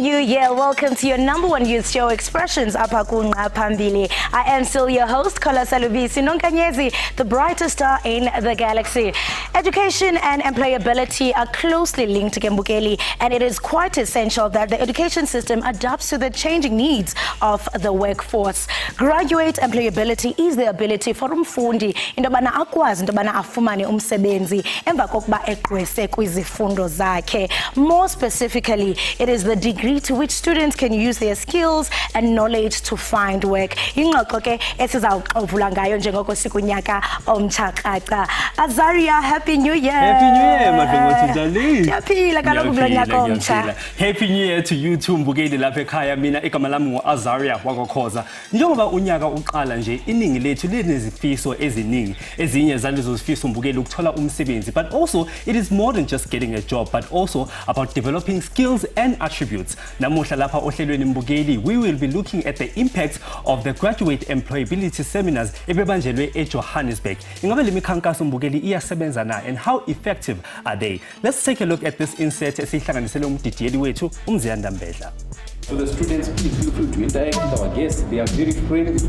New Year. Welcome to your #1 youth show, Expressions Apakunga Pambili. I am still your host, Kola Salubisi Nonkanyezi, the brightest star in the galaxy. Education and employability are closely linked, Kembukeli, and it is quite essential that the education system adapts to the changing needs of the workforce. Graduate employability is the ability for umfundi indobana akwazi indobana afumane umsebenzi emva kokuba egqwese kwizifundo zakhe. More specifically, it is the degree to which students can use their skills and knowledge to find work. Ingxoxo ke esizawuxovula ngayo njengoko sikunyaka omtshaqaqa. Azaria, Happy New Year. Happy New Year, madongothi darling. Yaphila kaloku kulo nyaka omtsha. Happy New Year to you too, Mbukeli lapha ekhaya. Mina igama lami nguAzaria wakokhoza. Njengoba unyaka uqala nje, iningi lethu linezifiso eziningi. Ezinye zalezo zifiso Mbukeli ukuthola umsebenzi, but also it is more than just getting a job, but also about developing skills and attributes. Namuhla lapha ohlelweni Mbukeli, we will be looking at the impact of the graduate employability seminars ebebanjelwe eJohannesburg. Ingabe le mikhankaso Mbukeli iyasebenza na, and how effective are they? Let's take a look at this insert esihlanganisele umdidiyeli wethu uMziyanda Mbedla. So the students, please feel free to interact with our guests. They are very friendly.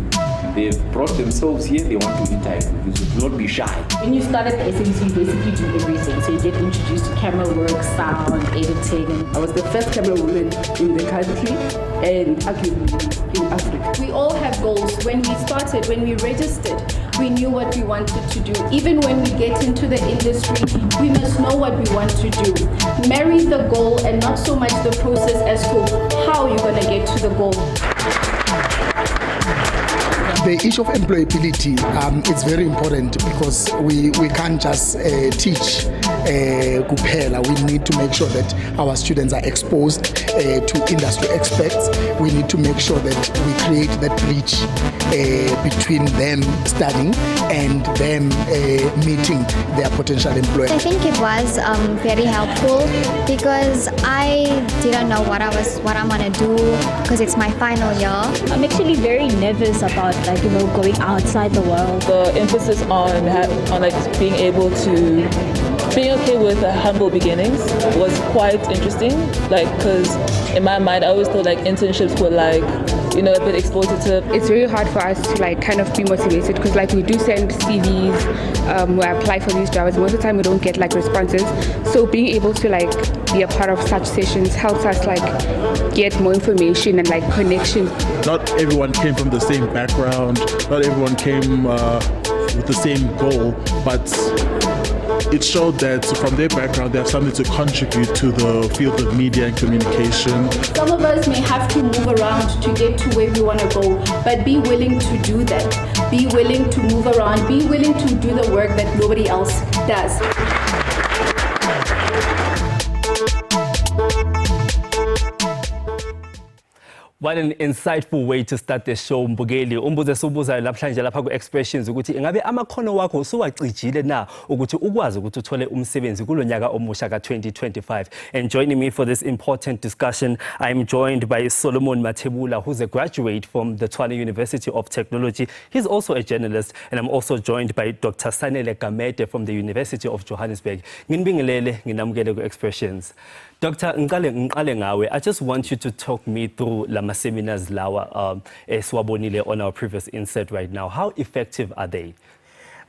They've brought themselves here. They want to interact with you. So do not be shy. When you start at the SABC, you basically do everything. So you get introduced to camera work, sound, editing. I was the first camera woman in the country and arguably in Africa. We all have goals. When we started, when we registered, we knew what we wanted to do. Even when we get into the industry, we must know what we want to do. Marry the goal and not so much the process as to how you're going to get to the goal. The issue of employability is very important because we can't just teach kuphela. We need to make sure that our students are exposed to industry experts. We need to make sure that we create that bridge between them studying and them meeting their potential employer. I think it was very helpful because I didn't know what I'm gonna do because it's my final year. I'm actually very nervous about going outside the world. The emphasis on like being able to being okay with humble beginnings was quite interesting. Like, because in my mind, I always thought like internships were like, a bit exploitative. It's very hard for us to like kind of be motivated because like we do send CVs, we apply for these jobs. Most of the time we don't get like responses. So being able to like be a part of such sessions helps us like get more information and like connections. Not everyone came from the same background. Not everyone came with the same goal, but it showed that from their background they have something to contribute to the field of media and communication. Some of us may have to move around to get to where we want to go, but be willing to do that. Be willing to move around. Be willing to do the work that nobody else does. What an insightful way to start the show, Mbukeli. Umbuze sobuzayo lapha lapha ku-Expressions ukuthi ingabe amakhono wakho usuwacijile na ukuthi ukwazi ukuthi uthole umsebenzi kulonyaka omusha ka-2025. And joining me for this important discussion, I'm joined by Solomon Matebula, who's a graduate from the Tshwane University of Technology. He's also a journalist, and I'm also joined by Dr. Sanele Gamete from the University of Johannesburg. Nginibingelele, nginamukele ku-Expressions. Dr. Ngale ngawe, I just want you to talk me through lama seminars lawa eswabonile on our previous insert right now. How effective are they?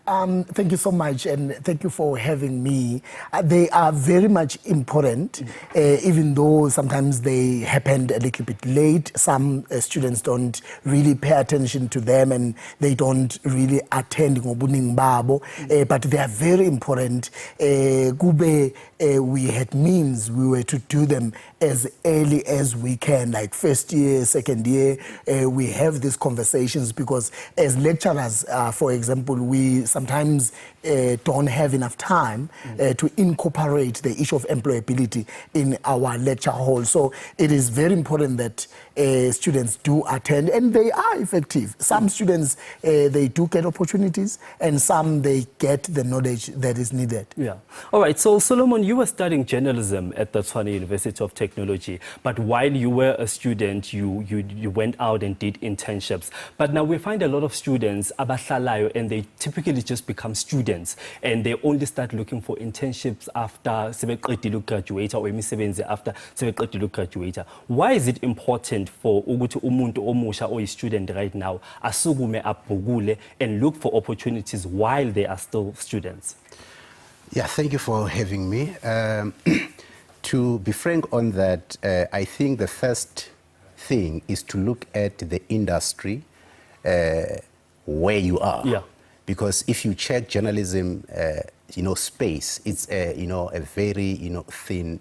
Thank you so much, and thank you for having me. They are very much important, even though sometimes they happened a little bit late. Some students don't really pay attention to them, and they don't really attend ngobuning babo, but they are very important. We had means we were to do them as early as we can, like first year, second year. We have these conversations because as lecturers, for example, we sometimes don't have enough time to incorporate the issue of employability in our lecture hall. So it is very important that students do attend, and they are effective. Some students, they do get opportunities, and some they get the knowledge that is needed. Yeah. All right. So Solomon, you were studying journalism at the Tshwane University of Technology, but while you were a student, you went out and did internships. But now we find a lot of students abahlalayo, and they typically just become students and they only start looking for internships after sebeqedile ukugraduate or imisebenzi after sebeqedile ukugraduate. Why is it important for ukuthi umuntu omusha or student right now asukume abhukule and look for opportunities while they are still students? Yeah, thank you for having me. To be frank on that, I think the first thing is to look at the industry where you are. Yeah. Because if you check journalism, space, it's a very thin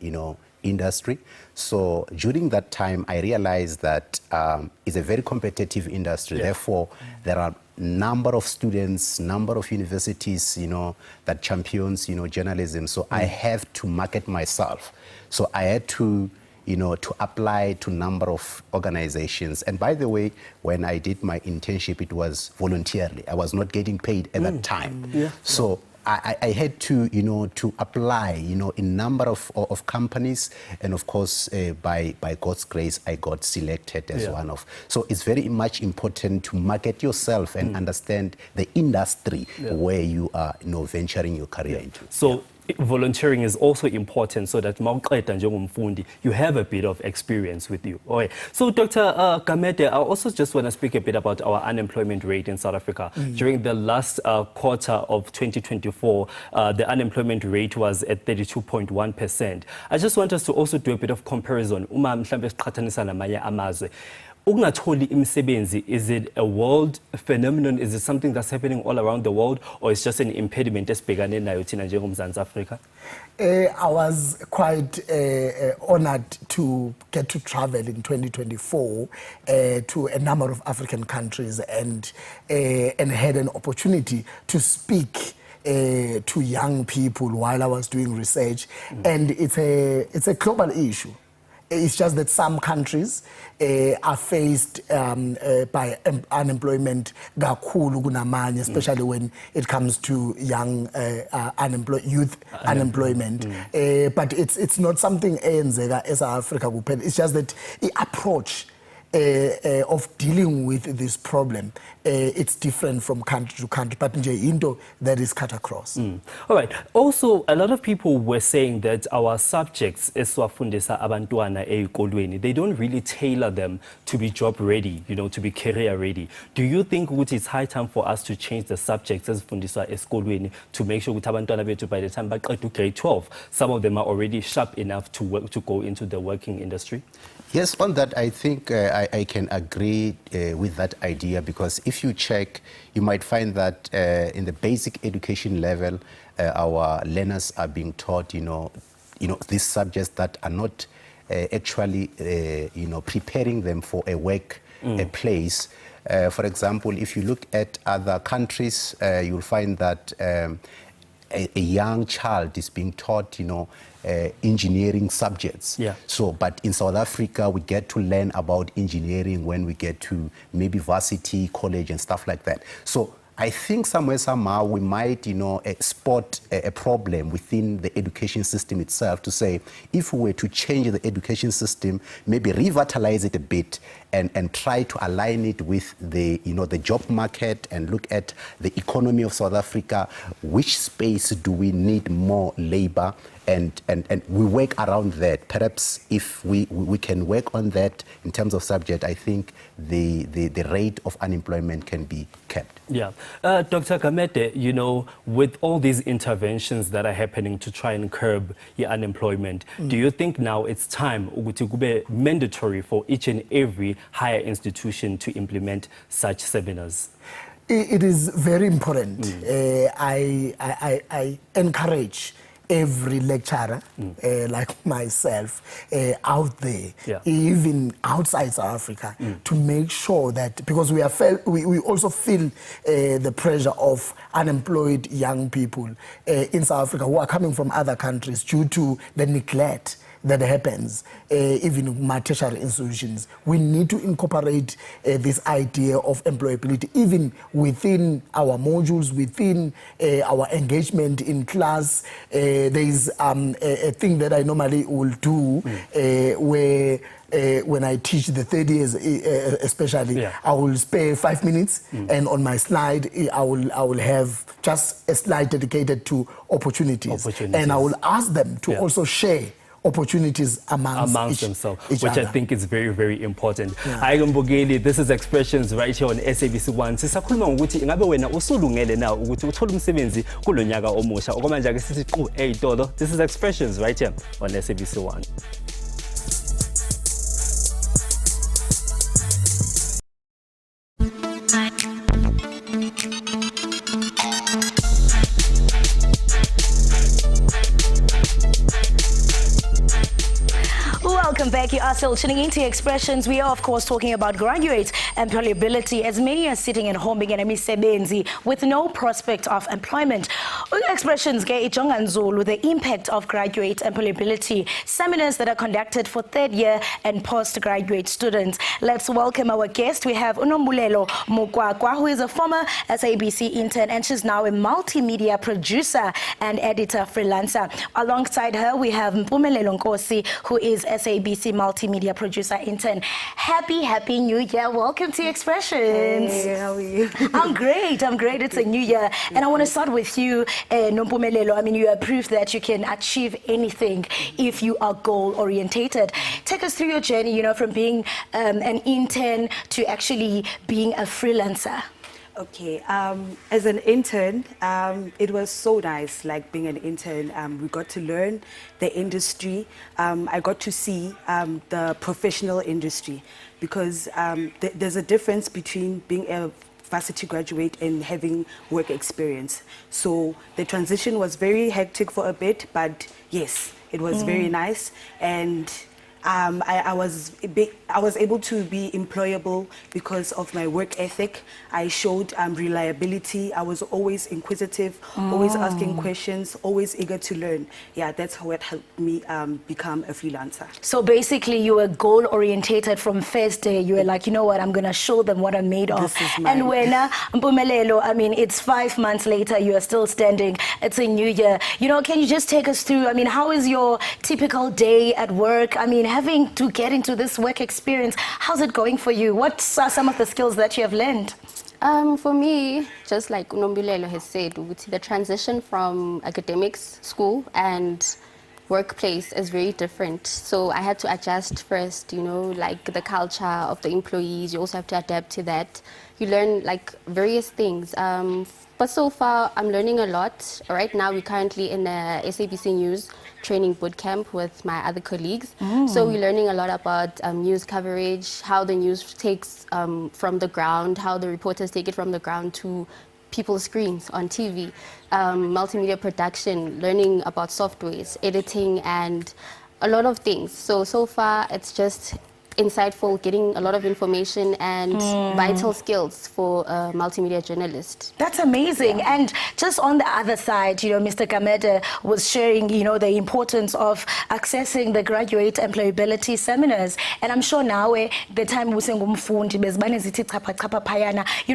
industry. So during that time, I realized that it's a very competitive industry. Yeah. Therefore, there are number of students, number of universities, that champions, journalism. So I have to market myself. So I had to, to apply to number of organizations. And by the way, when I did my internship, it was voluntarily. I was not getting paid at that time. Yeah. So I had to, to apply, in number of companies, and of course, by God's grace, I got selected as one of. So it's very much important to market yourself and understand the industry where you are, venturing your career into. So volunteering is also important so that you have a bit of experience with you. Okay. So Dr. Gamede, I also just want to speak a bit about our unemployment rate in South Africa. During the last quarter of 2024, the unemployment rate was at 32.1%. I just want us to also do a bit of comparison. Ungatholi imisebenzi, is it a world phenomenon? Is it something that's happening all around the world, or it's just an impediment esibhekane nayo thina njengoMzansi Afrika? I was quite honored to get to travel in 2024 to a number of African countries and had an opportunity to speak to young people while I was doing research, and it's a global issue. It's just that some countries are faced by unemployment kakhulu kunamanye, especially when it comes to young youth unemployment. But it's not something eyenzeka eSouth Africa kuphela. It's just that the approach of dealing with this problem, it's different from country to country, but nje into that is cut across. All right. Also, a lot of people were saying that our subjects esiwafundisa abantwana ezikolweni, they don't really tailor them to be job ready, to be career ready. Do you think it's high time for us to change the subjects esifundiswa esikolweni to make sure ukuthi abantwana bethu by the time baqeda grade 12, some of them are already sharp enough to work, to go into the working industry? Yes, on that, I think I can agree with that idea, because if you check, you might find that in the basic education level, our learners are being taught, these subjects that are not actually, preparing them for a work place. For example, if you look at other countries, you'll find that a young child is being taught, engineering subjects. Yeah. So, but in South Africa, we get to learn about engineering when we get to maybe varsity, college, and stuff like that. So I think somewhere, somehow, we might, spot a problem within the education system itself to say, if we were to change the education system, maybe revitalize it a bit and try to align it with the, the job market and look at the economy of South Africa, which space do we need more labor? And we work around that. Perhaps if we can work on that in terms of subject, I think the rate of unemployment can be kept. Yeah. Dr. Gamede, with all these interventions that are happening to try and curb the unemployment, do you think now it's time to be mandatory for each and every higher institution to implement such seminars? It is very important. I encourage every lecturer like myself out there, even outside South Africa, to make sure that, because we also feel the pressure of unemployed young people in South Africa who are coming from other countries due to the neglect that happens, even in tertiary institutions. We need to incorporate this idea of employability, even within our modules, within our engagement in class. There is a thing that I normally will do where when I teach the third years, especially, I will spare 5 minutes, and on my slide, I will have just a slide dedicated to opportunities. And I will ask them to also share opportunities amongst themselves, which I think is very, very important. Hayi Mbogeli, this is Expressions right here on SABC 1. Sisakhuluma ngokuthi ingabe wena usulungele na ukuthi uthole umsebenzi kulonyaka omusha. Okwamanje ake sithi qhu eyitolo. This is Expressions right here on SABC 1. Welcome back. You are still tuning into Expressions. We are, of course, talking about graduate employability. As many are sitting at home being imisebenzi with no prospect of employment. Expressions get ijonganzulu the impact of graduate employability seminars that are conducted for third year and postgraduate students. Let's welcome our guest. We have Unombulelo Mukwakwa, who is a former SABC intern, and she's now a multimedia producer and editor freelancer. Alongside her, we have Mpumelelo Nkosi, who is SABC multimedia producer intern. Happy New Year. Welcome to Expressions. Hey, how are you? I'm great. It's a new year. And I want to start with you, Nompumelelo. I mean, you are proof that you can achieve anything if you are goal-orientated. Take us through your journey, from being an intern to actually being a freelancer. Okay, as an intern, it was so nice, like being an intern. We got to learn the industry. I got to see the professional industry because there's a difference between being a varsity graduate and having work experience. So the transition was very hectic for a bit, but yes, it was very nice. And I was able to be employable because of my work ethic. I showed reliability. I was always inquisitive, always asking questions, always eager to learn. Yeah, that's how it helped me become a freelancer. So basically, you were goal-orientated from first day. You were like, you know what, I'm going to show them what I'm made of. This is mine. And when, Mpumelelo, I mean, it's 5 months later, you are still standing. It's a new year. Can you just take us through, I mean, how is your typical day at work? I mean, having to get into this work experience, how's it going for you? What are some of the skills that you have learned? For me, just like Unombulelo has said, the transition from academics, school, and workplace is very different. So I had to adjust first, like the culture of the employees. You also have to adapt to that. You learn like various things. But so far, I'm learning a lot. Right now, we're currently in a SABC News training bootcamp with my other colleagues. So we're learning a lot about news coverage, how the news takes from the ground, how the reporters take it from the ground to people's screens on TV, multimedia production, learning about softwares, editing, and a lot of things. So far, it's just insightful, getting a lot of information and vital skills for a multimedia journalist. That's amazing. Yeah. And just on the other side, Mr. Kamede was sharing, the importance of accessing the graduate employability seminars. And I'm sure now, the time we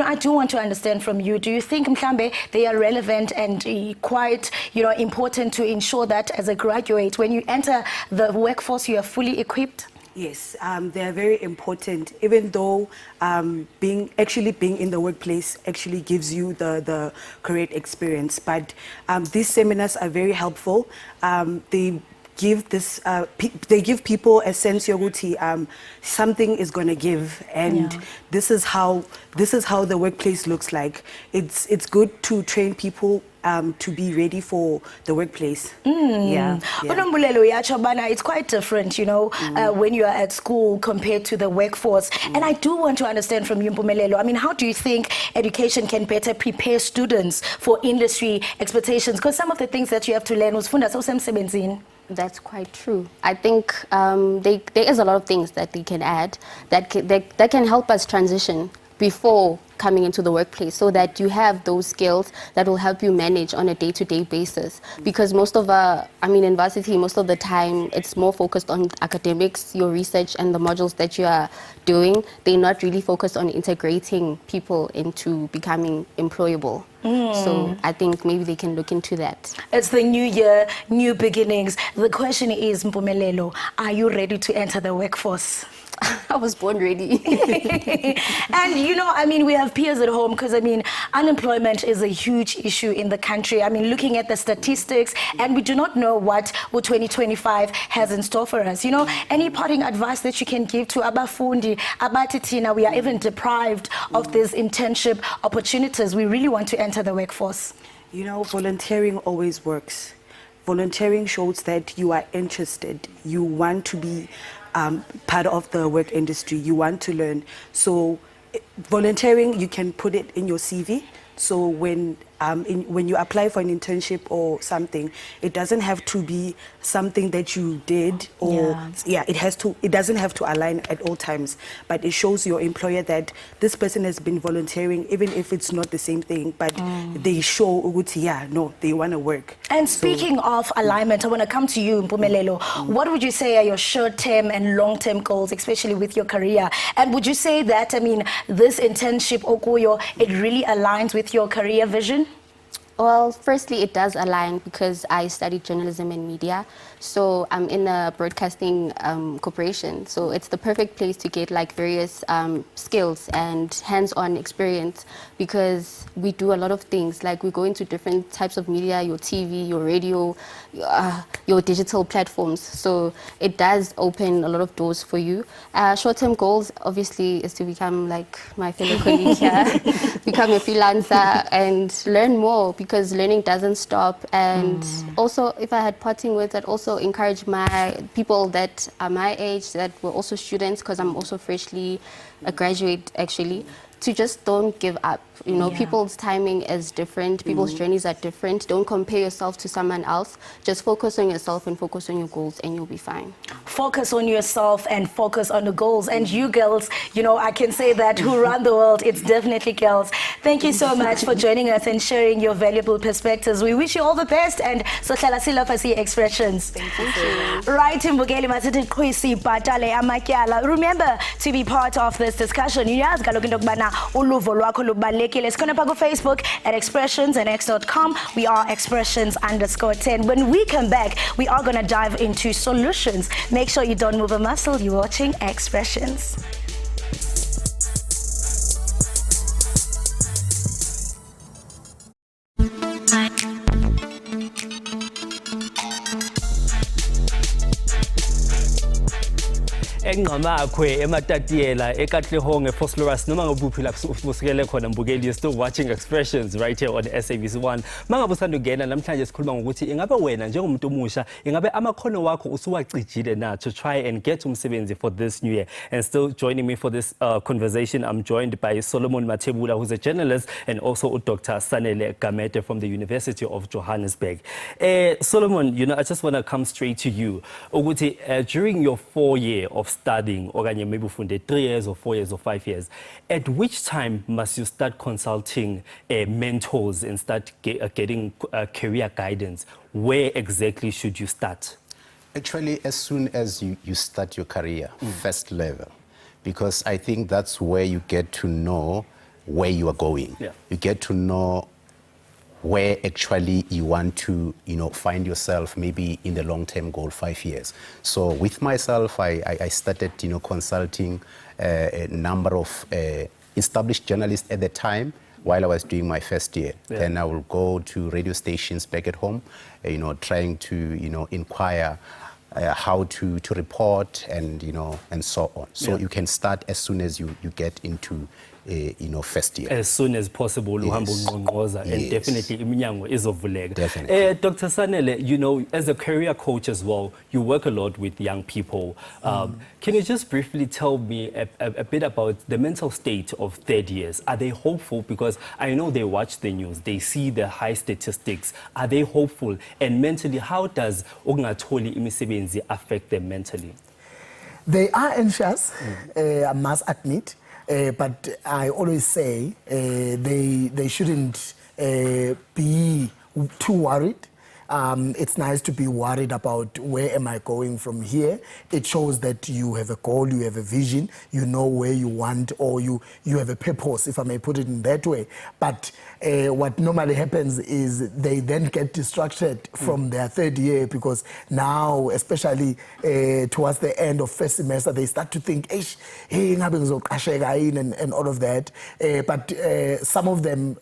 I do want to understand from you, do you think, Mkhambe, they are relevant and quite, important to ensure that as a graduate, when you enter the workforce, you are fully equipped? Yes, they are very important, even though being in the workplace actually gives you the correct experience. But these seminars are very helpful. They give people a sense yoguti something is going to give, and this is how the workplace looks like. It's good to train people to be ready for the workplace. It's quite different, when you are at school compared to the workforce. And I do want to understand from you, Mpumelelo, I mean, how do you think education can better prepare students for industry expectations? Because some of the things that you have to learn was funda so. That's quite true. I think there is a lot of things that they can add that can help us transition before coming into the workplace, so that you have those skills that will help you manage on a day-to-day basis. Because in varsity, most of the time, it's more focused on academics, your research, and the modules that you are doing. They're not really focused on integrating people into becoming employable. So I think maybe they can look into that. It's the new year, new beginnings. The question is, Mpumelelo, are you ready to enter the workforce? I was born ready. And we have peers at home, because unemployment is a huge issue in the country. Looking at the statistics, and we do not know what 2025 has in store for us. Any parting advice that you can give to Abafundi, Abatitina? We are even deprived of these internship opportunities. We really want to enter the workforce. Volunteering always works. Volunteering shows that you are interested. You want to be part of the work industry. You want to learn. So volunteering, you can put it in your CV. So when you apply for an internship or something, it doesn't have to be something that you did, or it doesn't have to align at all times, but it shows your employer that this person has been volunteering, even if it's not the same thing, but they show they want to work. And speaking of alignment, I want to come to you, Mpumelelo. What would you say are your short-term and long-term goals, especially with your career? And would you say that this internship, Okuyo, it really aligns with your career vision? Well, firstly, it does align because I studied journalism and media. So I'm in a broadcasting corporation. So it's the perfect place to get various skills and hands-on experience, because we do a lot of things. We go into different types of media, your TV, your radio, your digital platforms. So it does open a lot of doors for you. Short-term goals, obviously, is to become like my fellow colleague here, become a freelancer and learn more, because learning doesn't stop. And also, if I had parting words, I'd also encourage my people that are my age, that were also students, because I'm also freshly a graduate actually, to just don't give up. People's timing is different, people's journeys are different. Don't compare yourself to someone else. Just focus on yourself and focus on your goals, and you'll be fine. Focus on yourself and focus on the goals. And you girls, I can say that who run the world, it's definitely girls. Thank you so much for joining us and sharing your valuable perspectives. We wish you all the best, and sohlala silafasi expressions. Thank you. Right, Mbugeli Matete Kwesi Batale Amakyala. Remember to be part of this discussion. It's going to go Facebook at Expressions and X.com. We are Expressions_10. When we come back, we are going to dive into solutions. Make sure you don't move a muscle. You're watching Expressions. Engqamakwe ematatiela ekatlehong ephosphorus noma ngobuphi lapho usikele khona Mbukeli, you're still watching Expressions right here on SABC1. Mangabe usandungena namhlanje sikhuluma ngokuthi ingabe wena njengomuntu omusha ingabe amakhono wakho usuwacijile na to try and get umsebenzi for this new year. And still joining me for this conversation, I'm joined by Solomon Matebula, who's a journalist, and also Dr. Sanele Gamete from the University of Johannesburg. Solomon, I just want to come straight to you. Ukuthi, during your 4 year of studying, or maybe for 3 years or 4 years or 5 years, at which time must you start consulting mentors and start getting career guidance? Where exactly should you start? Actually, as soon as you start your career, first level, because I think that's where you get to know where you are going. Yeah. You get to know where actually you want to, find yourself maybe in the long-term goal, 5 years. So with myself, I started, consulting a number of established journalists at the time while I was doing my first year. Yeah. Then I will go to radio stations back at home, trying to, inquire how to report and, and so on. So you can start as soon as you get into first year. As soon as possible, Yes. And definitely iminyango izovuleka. Definitely. Dr. Sanele, as a career coach as well, you work a lot with young people. Can you just briefly tell me a bit about the mental state of third years? Are they hopeful? Because I know they watch the news, they see the high statistics. Are they hopeful? And mentally, how does ukungatholi imisebenzi affect them mentally? They are anxious, I must admit. but I always say they shouldn't be too worried. It's nice to be worried about where am I going from here. It shows that you have a goal, you have a vision, you know where you want, or you have a purpose, if I may put it in that way. But what normally happens is they then get distracted from their third year, because now, especially towards the end of first semester, they start to think, hey, and all of that. But some of them,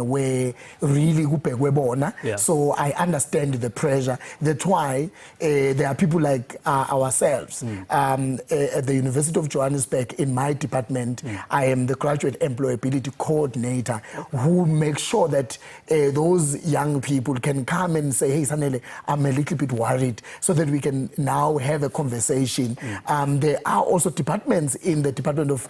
where really kubhekwe bona. So I understand the pressure. That's why there are people like ourselves at the University of Johannesburg. In my department, I am the graduate employability coordinator, who makes sure that those young people can come and say, hey Sanele, I'm a little bit worried, so that we can now have a conversation. There are also departments in the department of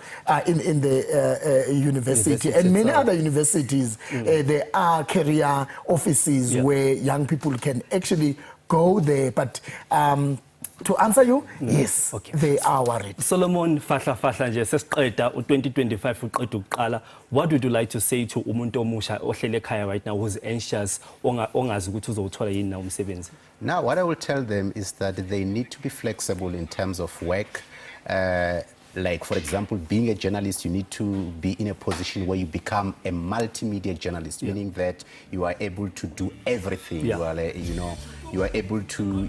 in the university and many other universities. There are career offices where young people can actually go there. But to answer you, yes, they are worried. Solomon, fahla nje sesiqeda u2025 uqeda ukuqala. What would you like to say to umuntu omusha ohlele ekhaya right now who's anxious, ongazi ukuthi uzothola yini na umsebenzi? Now, what I will tell them is that they need to be flexible in terms of work. Like, for example, being a journalist, you need to be in a position where you become a multimedia journalist, meaning that you are able to do everything. You are, you are able to,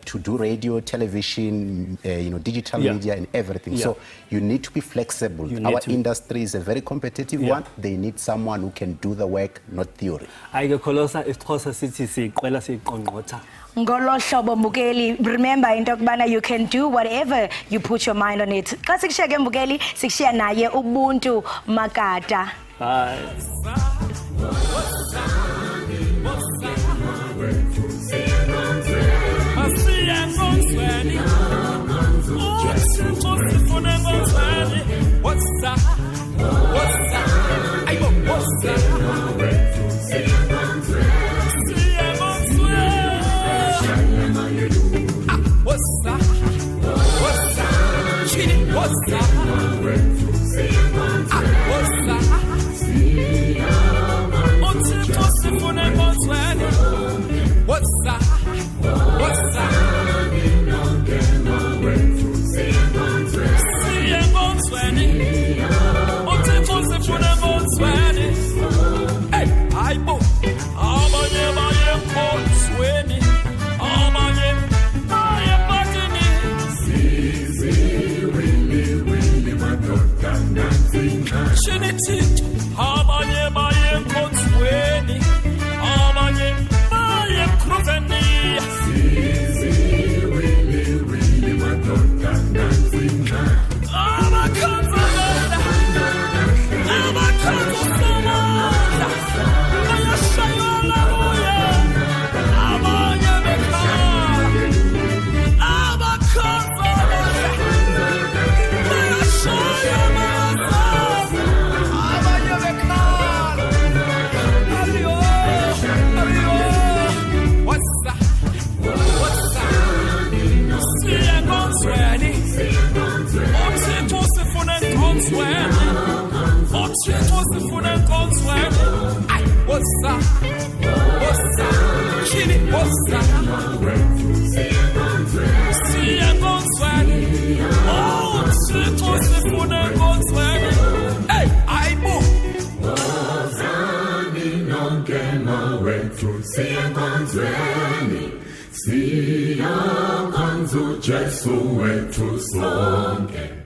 to do radio, television, digital media and everything. So you need to be flexible. Our industry is a very competitive one. They need someone who can do the work, not theory. Ngolo hlobo Mbukeli, remember into yokubana you can do whatever you put your mind on it. Xa sikushiya ke Mbukeli, sikushiya naye uBuntu Makata. Siya kanzu Jesu wetu sonke.